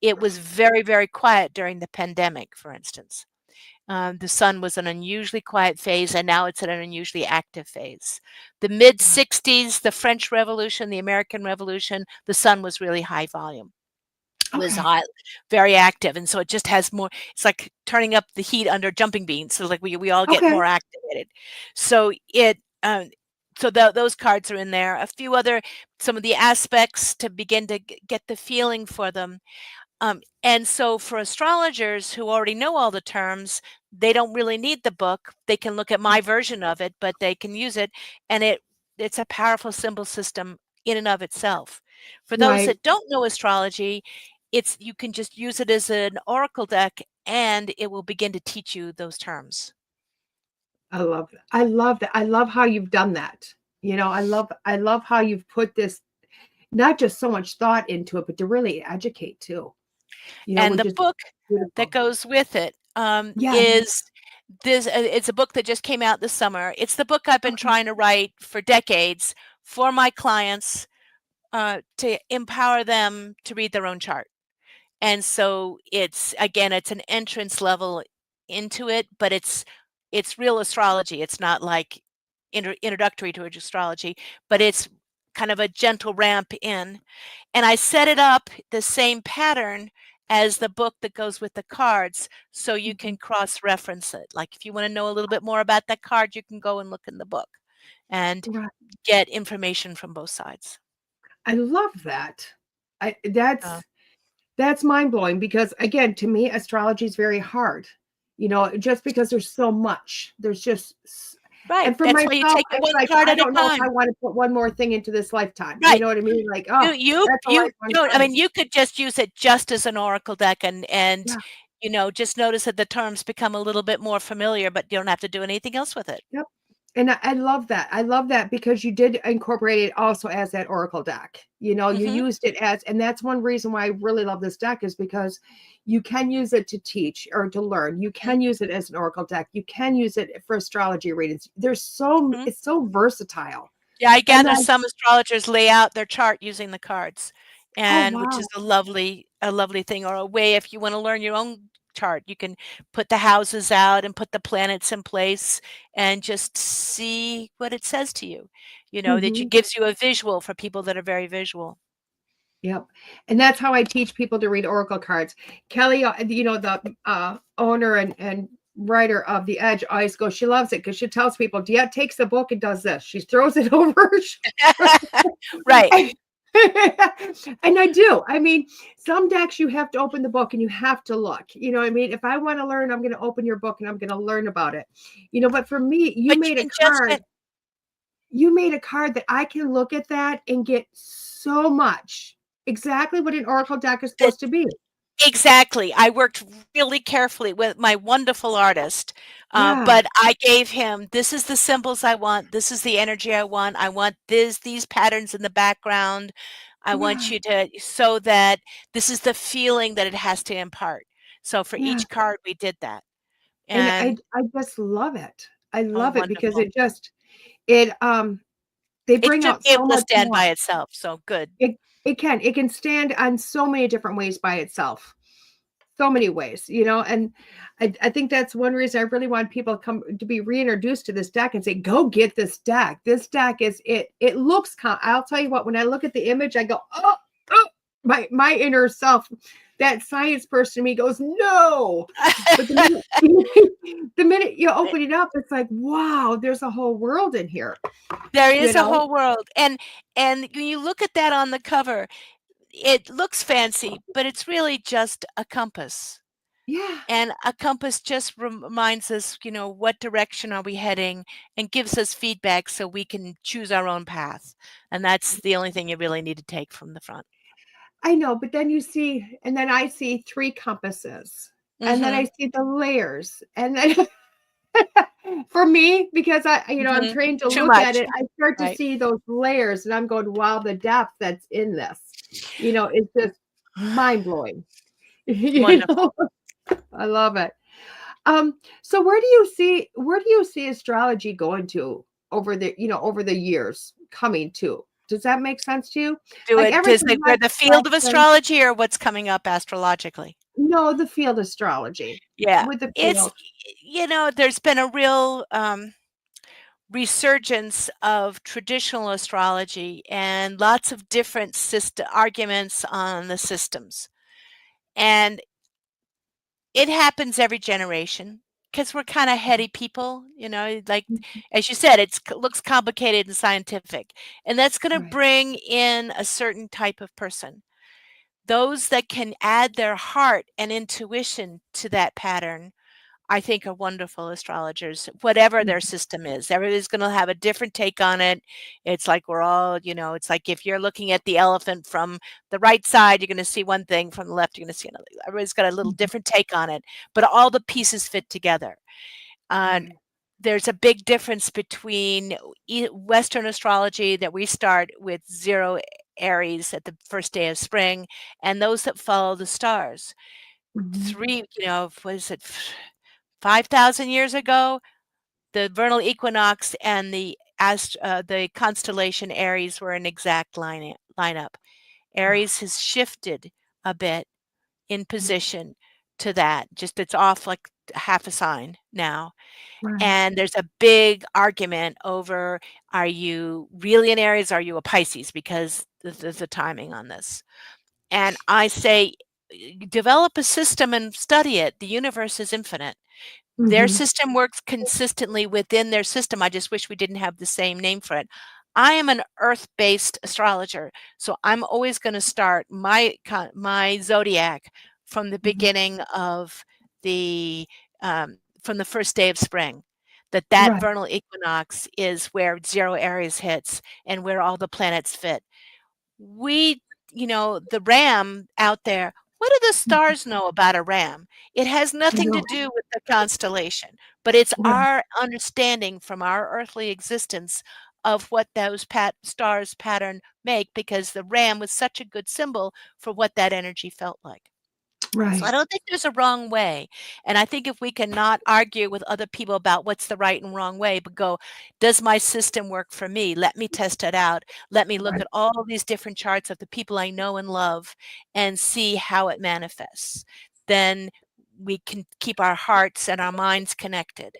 it was very, very quiet during the pandemic, for instance. The sun was an unusually quiet phase, and now it's at an unusually active phase. The mid Wow. 60s, the French Revolution, the American Revolution, the sun was really high volume. It was Okay. hot, very active, and so it just has more. It's like turning up the heat under jumping beans. So like we all get Okay. more activated. So those cards are in there. A few other some of the aspects to begin to get the feeling for them. And so for astrologers who already know all the terms, they don't really need the book. They can look at my version of it, but they can use it, and it's a powerful symbol system in and of itself. For those Right. that don't know astrology, you can just use it as an oracle deck, and it will begin to teach you those terms. I love that. I love that. I love how you've done that. I love how you've put this, not just so much thought into it, but to really educate too. And Which the is book that beautiful. goes with it Yeah. is this. It's a book that just came out this summer. It's the book I've been Okay. trying to write for decades for my clients, to empower them to read their own chart. And so it's an entrance level into it, but it's real astrology. It's not like introductory to astrology, but it's kind of a gentle ramp in. And I set it up the same pattern as the book that goes with the cards, so you can cross-reference it. Like if you want to know a little bit more about that card, you can go and look in the book and Right. get information from both sides. I love that. I Uh, that's mind-blowing because again, to me, astrology is very hard. Just because there's so much. There's just right. and for That's why you myself, take it it's one like card I at a don't know if I time. want to put one more thing into this lifetime. You Right. know what I mean? Like, oh, You that's a you lifelong don't. I journey. mean, you could just use it just as an oracle deck, and Yeah. just notice that the terms become a little bit more familiar, but you don't have to do anything else with it. Yep. And I love that. I love that because you did incorporate it also as that oracle deck. You Mhm. used it as, and that's one reason why I really love this deck is because you can use it to teach or to learn. You Mhm. can use it as an oracle deck. You can use it for astrology readings. Mhm. It's so versatile. Yeah, I And gather then, some astrologers lay out their chart using the cards, oh and which is wow. a lovely thing, or a way if you wanna learn your own chart, you can put the houses out and put the planets in place and just see what it says to you. That Hmm. it gives you a visual for people that are very visual. Yep. And that's how I teach people to read oracle cards. Kelly, the owner and writer of The Edge always goes, she loves it because she tells people, Diet takes the book and does this. She throws it over her Right. shoulder. And I do. I mean, some decks you have to open the book and you have to look. You know what I mean? If I want to learn, I'm going to open your book and I'm going to learn about it. But for me, But you can just get you made a card that I can look at that and get so much. Exactly what an oracle deck is the supposed to be. exactly. I worked really carefully with my wonderful artist, Yeah, but I gave him, "This is the symbols I want. This is the energy I want. I want these patterns in the background. I want right. you to so that this is the feeling that it has to impart." So for Yeah. each card, we did that, And I and I just love it. I oh, love it because wonderful. it they It bring should out be so able to much stand more. by itself, so good. It can stand on so many different ways by itself. So many ways. And I think that's one reason I really want people to come to be reintroduced to this deck and say, go get this deck. This deck it looks I'll tell you what, when I look at the image, I go, oh, my inner self, that science person in me goes, no. But the minute, the minute you open it up, it's like, wow, there's a whole world in here, There you is a know? whole world, and when you look at that on the cover, it looks fancy, but it's really just a compass. Yeah. And a compass just reminds us, what direction are we heading, and gives us feedback so we can choose our own path. And that's the only thing you really need to take from the front. I know, but then and then I see three compasses, and then I Mhm. see the layers, and then for me, because I'm Mhm. trained to Too look at much. it, I start to Right. see those layers, and I'm going, wow, the depth that's in this, it's just mind blowing. you Wonderful. know, I love it. So where do you see astrology going to over the years coming to? Does that make sense to you? Do Like it does everything the where has the field of direction. astrology or what's coming up astrologically? No, the field astrology Yeah. with the It's field. there's been a real, resurgence of traditional astrology and lots of different arguments on the systems. And it happens every generation because we're kind of heady people, like as you said, looks complicated and scientific. And that's going to Right. bring in a certain type of person. Those that can add their heart and intuition to that pattern I think are wonderful astrologers, whatever their system is. Everybody's going to have a different take on it. It's like we're all, it's like if you're looking at the elephant from the right side, you're going to see one thing, from the left, you're going to see another. Everybody's got a little different take on it, but all the pieces fit together. And there's a big difference between Western astrology that we start with 0 Aries at the first day of spring, and those that follow the stars. What is it? 5,000 years ago, the vernal equinox and the constellation Aries were an exact lineup. Aries has shifted a bit in position to that. Just it's off like half a sign now. And there's a big argument over, are you really an Aries? Are you a Pisces? Because there's a timing on this. And I say, develop a system and study it. The universe is infinite. Their system works consistently within their system. I just wish we didn't have the same name for it. I am an earth-based astrologer, so I'm always going to start my zodiac from the beginning of from the first day of spring. That vernal equinox is where 0 Aries hits and where all the planets fit. The ram out there, what do the stars know about a ram? It has nothing to do with the constellation, but it's our understanding from our earthly existence of what those stars pattern make, because the ram was such a good symbol for what that energy felt like. So I don't think there's a wrong way. And I think if we cannot argue with other people about what's the right and wrong way, but go, does my system work for me? Let me test it out. Let me look at all these different charts of the people I know and love and see how it manifests. Then we can keep our hearts and our minds connected.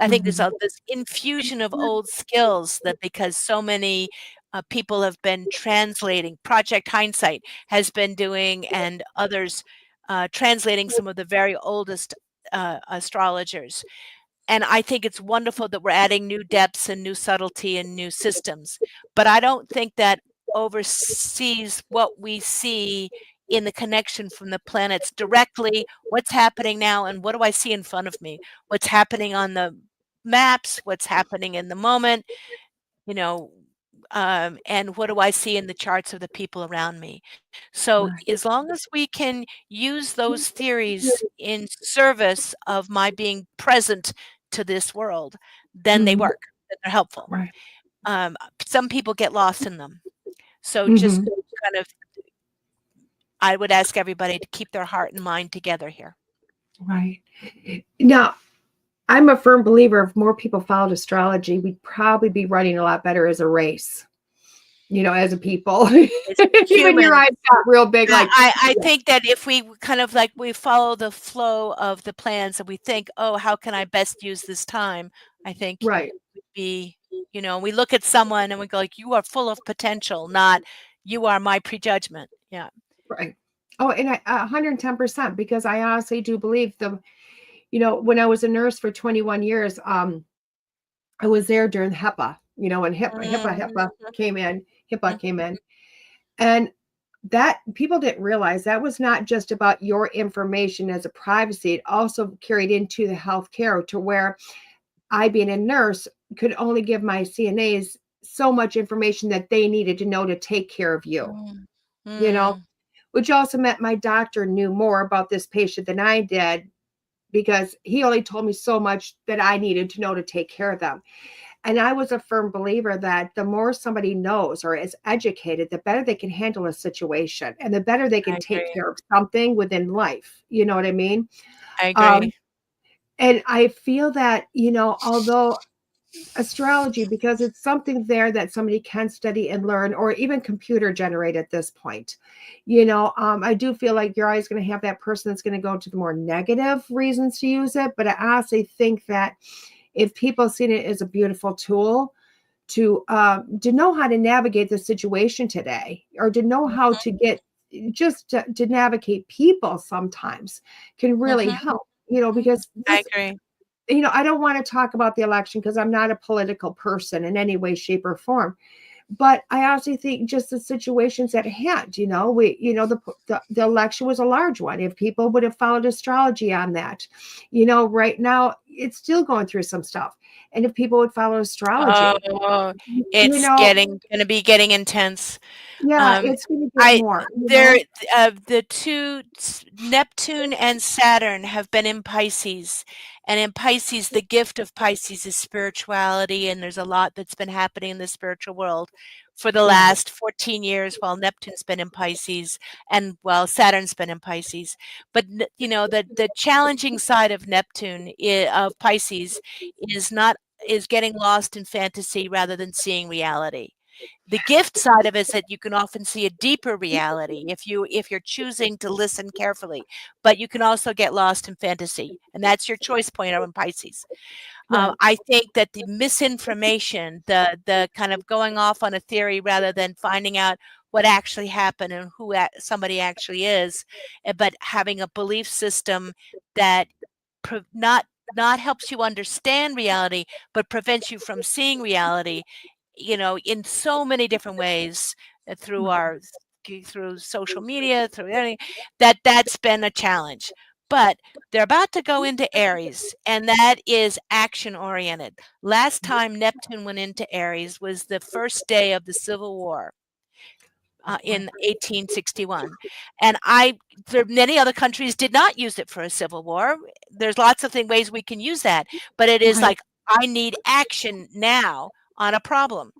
I think there's this infusion of old skills that, because so many people have been translating, Project Hindsight has been doing, and others translating some of the very oldest astrologers. And I think it's wonderful that we're adding new depths and new subtlety and new systems. But I don't think that oversees what we see in the connection from the planets directly. What's happening now, and what do I see in front of me? What's happening on the maps? What's happening in the moment? And what do I see in the charts of the people around me? So as long as we can use those theories in service of my being present to this world, then they work, then they're helpful. Some people get lost in them. So just kind of, I would ask everybody to keep their heart and mind together here. Right. Now, I'm a firm believer if more people followed astrology, we'd probably be running a lot better as a race, as a people. Even your eyes got real big. I think that if we kind of we follow the flow of the plans and we think, oh, how can I best use this time? I think it would be, we look at someone and we go like, you are full of potential, not you are my prejudgment. Yeah. Right. Oh, and 110%, because I honestly do believe when I was a nurse for 21 years, I was there during HEPA, when HIPAA came in, and that people didn't realize that was not just about your information as a privacy. It also carried into the healthcare, to where I, being a nurse, could only give my CNAs so much information that they needed to know to take care of you, which also meant my doctor knew more about this patient than I did, because he only told me so much that I needed to know to take care of them. And I was a firm believer that the more somebody knows or is educated, the better they can handle a situation, and the better they can take care of something within life. You know what I mean? I agree. And I feel that, although astrology, because it's something there that somebody can study and learn, or even computer generate at this point, I do feel like you're always going to have that person that's going to go to the more negative reasons to use it. But I honestly think that if people see it as a beautiful tool to know how to navigate the situation today, or to know how to get to navigate people, sometimes can really help, because I agree. I don't want to talk about the election because I'm not a political person in any way, shape, or form. But I also think just the situations at hand, the election was a large one. If people would have followed astrology on that, right now it's still going through some stuff. And if people would follow astrology, Oh, you it's know, gonna be getting intense. yeah, Um, it's going to get I more, there the two Neptune and Saturn have been in Pisces, and in Pisces, the gift of Pisces is spirituality, and there's a lot that's been happening in the spiritual world for the Yeah, last 14 years while Neptune's been in Pisces and while Saturn's been in Pisces. But the challenging side of of Pisces is getting lost in fantasy rather than seeing reality. The gift side of it is that you can often see a deeper reality if you're choosing to listen carefully, but you can also get lost in fantasy, and that's your choice point on Pisces. right. I think that the misinformation, the kind of going off on a theory rather than finding out what actually happened and who somebody actually is, but having a belief system that not helps you understand reality, but prevents you from seeing reality, in so many different ways, through Right. through social media, through anything, that's been a challenge. But they're about to go into Aries, and that is action oriented. Last time Neptune went into Aries was the first day of the Civil War in 1861. And many other countries did not use it for a civil war. There's lots of ways we can use that, but it is Right. like, I need action now on a problem.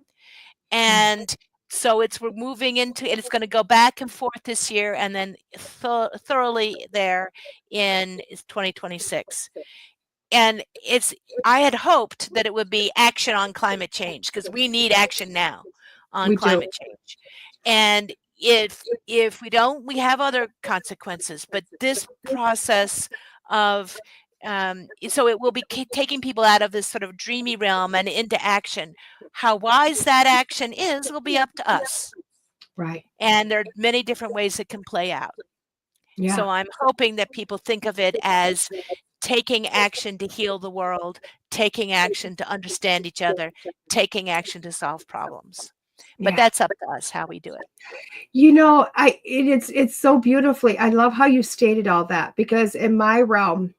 And so we're moving into it. It's going to go back and forth this year and then thoroughly there in 2026. And I had hoped that it would be action on climate change, because we need action now on We do. climate change. And if we don't, we have other consequences. But this process of so it will be taking people out of this sort of dreamy realm and into action. How wise that action is will be up to us. Right. And there are many different ways it can play out. Yeah. So I'm hoping that people think of it as taking action to heal the world, taking action to understand each other, taking action to solve problems. But Yeah. that's up to us how we do it. It's so beautifully. I love how you stated all that, because in my realm,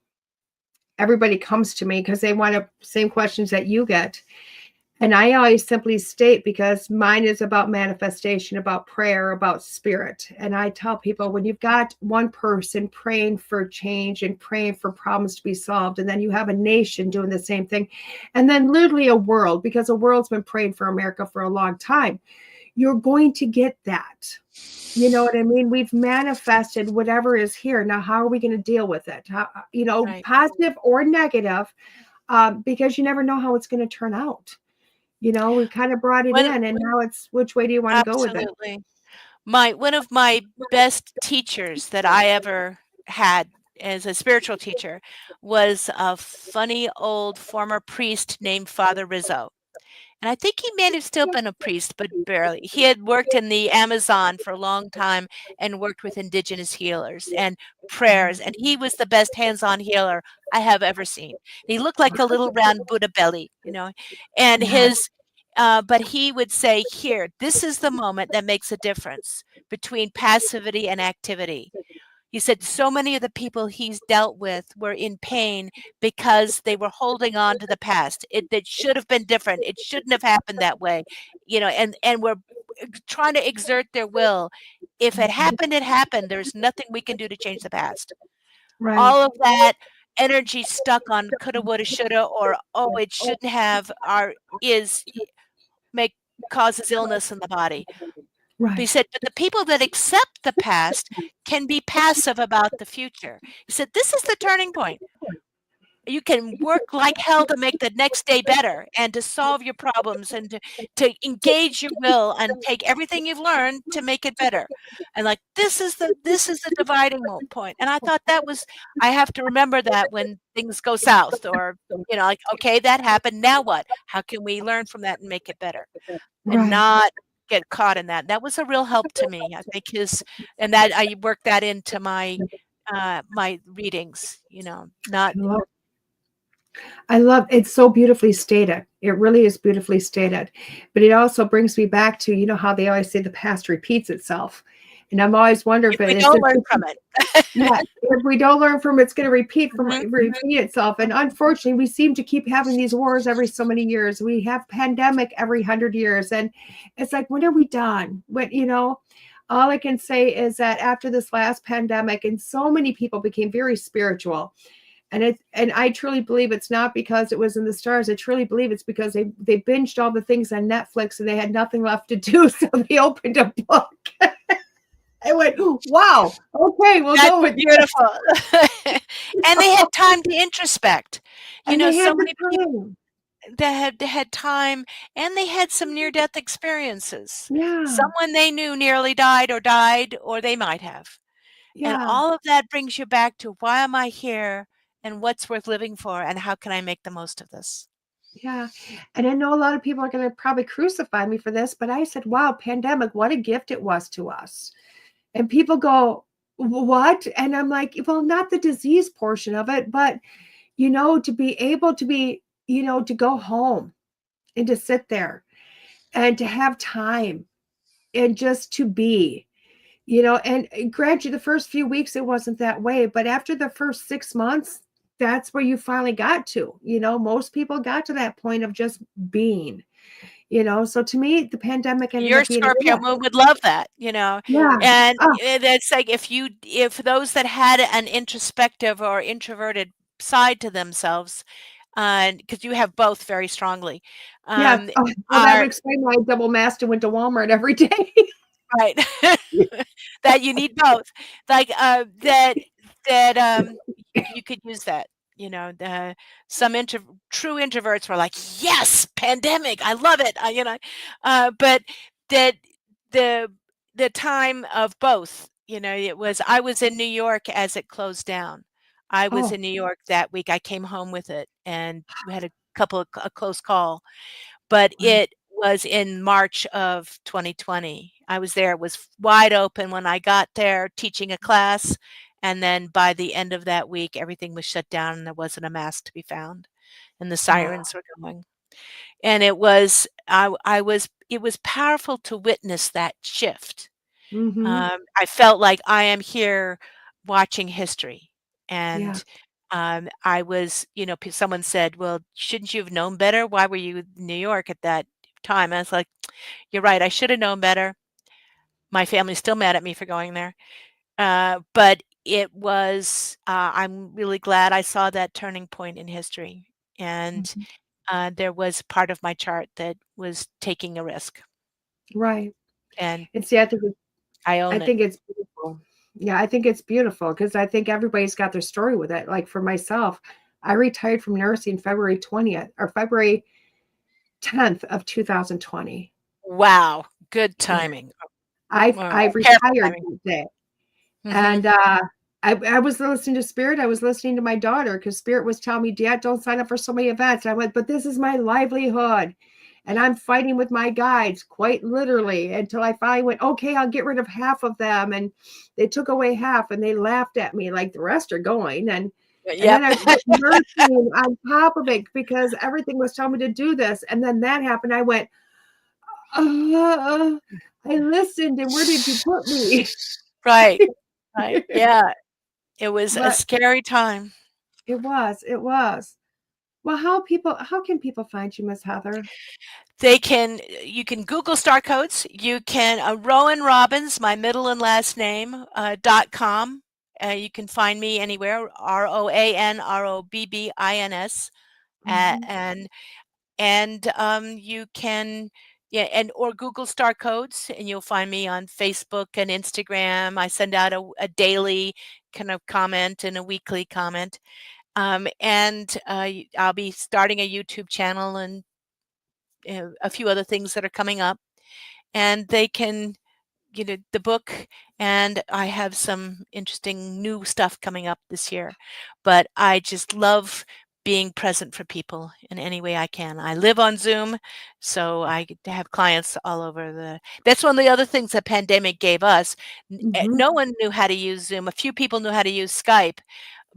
everybody comes to me because they want the same questions that you get. And I always simply state, because mine is about manifestation, about prayer, about spirit. And I tell people, when you've got one person praying for change and praying for problems to be solved, and then you have a nation doing the same thing, and then literally a world, because the world's been praying for America for a long time, you're going to get that. You know what I mean? We've manifested whatever is here. Now, how are we going to deal with it? Right. Positive or negative, because you never know how it's going to turn out. We kind of brought it When in, and now it's which way do you want to go with it? Absolutely. One of my best teachers that I ever had as a spiritual teacher was a funny old former priest named Father Rizzo. And I think he may have still been a priest, but barely. He had worked in the Amazon for a long time and worked with indigenous healers and prayers. And he was the best hands-on healer I have ever seen. He looked like a little round Buddha belly, and Yeah, but he would say, here, this is the moment that makes a difference between passivity and activity. He said so many of the people he's dealt with were in pain because they were holding on to the past. It should have been different. It shouldn't have happened that way, and we're trying to exert their will. If it happened, it happened. There's nothing we can do to change the past. right, All of that energy stuck on coulda, woulda, shoulda, or oh, it shouldn't have, is make causes illness in the body. But he right, said, but the people that accept the past can be passive about the future. He said, this is the turning point. You can work like hell to make the next day better and to solve your problems and to engage your will and take everything you've learned to make it better. And like, this is the dividing point. And I thought I have to remember that when things go south, or, like, okay, that happened. Now what? How can we learn from that and make it better? And right. not get caught in that. That was a real help to me. I think and that I worked that into my readings, not I love I love it's so beautifully stated. It really is beautifully stated. But it also brings me back to, how they always say the past repeats itself. And I'm always wondering If if we it's don't going learn to from it. yeah, if we don't learn from it, it's going to Mhm, mhm. repeat itself. And unfortunately, we seem to keep having these wars every so many years. We have pandemic every 100 years, and it's like, when are we done? All I can say is that after this last pandemic, and so many people became very spiritual, and I truly believe it's not because it was in the stars. I truly believe it's because they binged all the things on Netflix and they had nothing left to do, so they opened a book. I went, wow, okay, we'll That's go with this. beautiful. And they had time to introspect. And they So had the many people time. that had time, and they had some near-death experiences. Yeah, Someone they knew nearly died, or they might have. And yeah, all of that brings you back to, why am I here, and what's worth living for, and how can I make the most of this? yeah. And I know a lot of people are going to probably crucify me for this, but I said, wow, pandemic, what a gift it was to us. And people go, what? And I'm like, well, not the disease portion of it, but, to be able to be, to go home and to sit there and to have time and just to be. And granted, the first few weeks it wasn't that way, but after the first 6 months, that's where you finally got to. Most people got to that point of just being. So to me, the pandemic ended Your up being a Scorpio gift. moon would love that, Yeah. and Oh, it's like, if those that had an introspective or introverted side to themselves, because you have both very strongly, yeah. um, Oh, well, that would are explain why I double masked and went to Walmart every day. right. That you need both. Like, that you could use that, the some true introverts were like, "Yes, pandemic, I love it," but that the the time of both, I was in New York as it closed down. I was Oh, in New York that week. I came home with it, and we had a close call, but wow. it was in March of 2020. I was there, it was wide open when I got there teaching a class, and then by the end of that week, everything was shut down and there wasn't a mask to be found, and the Wow. sirens were going. And it was powerful to witness that shift. Mm-hmm. I felt like I am here watching history, Yeah. and, I was someone said, "Well, shouldn't you have known better? Why were you in New York at that time?" I was like, "You're right, I should have known better." My family's still mad at me for going there, but I'm really glad I saw that turning point in history, and, Mhm. there was part of my chart that was taking a risk, Right. and And see, I I own it. think it's beautiful. Yeah, I think it's beautiful because I think everybody's got their story with it. Like for myself, I retired from nursing February 20th or February 10th of 2020. Wow, good Yeah. timing. I Careful retired timing. that day. Mhm. And I was listening to Spirit. I was listening to my daughter because Spirit was telling me, Dad, don't sign up for so many events. And I went, but this is my livelihood. And I'm fighting with my guides quite literally until I finally went, okay, I'll get rid of half of them. And they took away half and they laughed at me like the rest are going. And Yep. then I put nursing on top of it because everything was telling me to do this. And then that happened. I went, I listened. And where did you put me? Right, right, yeah, it was a But scary time. it was. Well, how can people find you, Miss Heather? You can Google star codes, you can, Rowan Robbins, my middle and last name, .com, you can find me anywhere, RoanRobbins, Mhm, and you can, yeah, and or Google star codes, and you'll find me on Facebook and Instagram. I send out a daily kind of comment and a weekly comment. And I'll be starting a YouTube channel, and a few other things that are coming up. And they can, the book, and I have some interesting new stuff coming up this year. But I just love being present for people in any way I can. I live on Zoom, so I get to have clients all over that's one of the other things the pandemic gave us. mhm. No one knew how to use Zoom. A few people knew how to use Skype,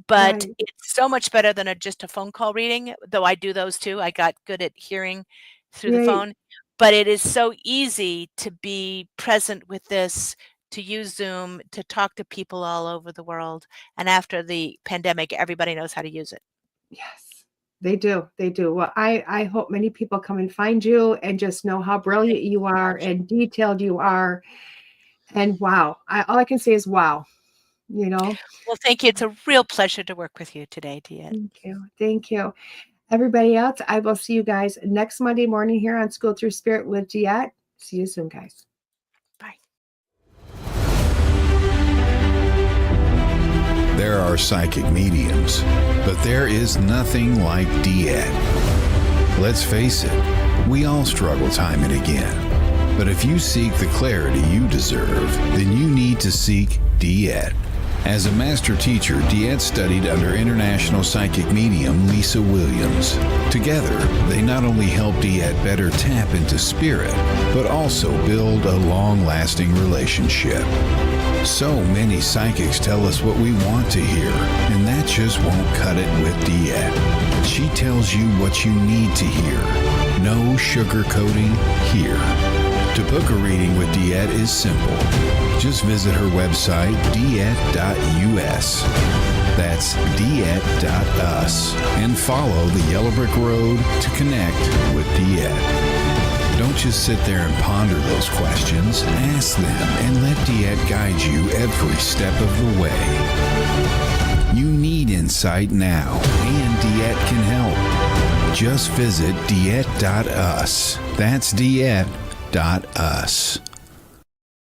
but Right. it's so much better than just a phone call reading, though I do those too. I got good at hearing through the Right. phone, but it is so easy to be present with this, to use Zoom, to talk to people all over the world. And after the pandemic, everybody knows how to use it. Yes, they do. They do. Well, I hope many people come and find you and just know how Thank brilliant you you so are much. and detailed you are. And wow, all I can say is wow, you know? Well, thank you. It's a real pleasure to work with you today, Diet. Thank you. Thank you. Everybody else, I will see you guys next Monday morning here on School Through Spirit with Diet. See you soon, guys. Bye. There are psychic mediums, but there is nothing like Diet. Let's face it, we all struggle time and again. But if you seek the clarity you deserve, then you need to seek Diet. As a master teacher, Diet studied under international psychic medium Lisa Williams. Together, they not only help Diet better tap into spirit, but also build a long-lasting relationship. So many psychics tell us what we want to hear, and that just won't cut it with Diet. She tells you what you need to hear. No sugarcoating here. To book a reading with Diet is simple. Just visit her website, diet.us. That's diet.us. And follow the Yellow Brick Road to connect with Diet. Don't just sit there and ponder those questions. Ask them and let Diet guide you every step of the way. You need insight now, and Diet can help. Just visit diet.us. That's diet.us.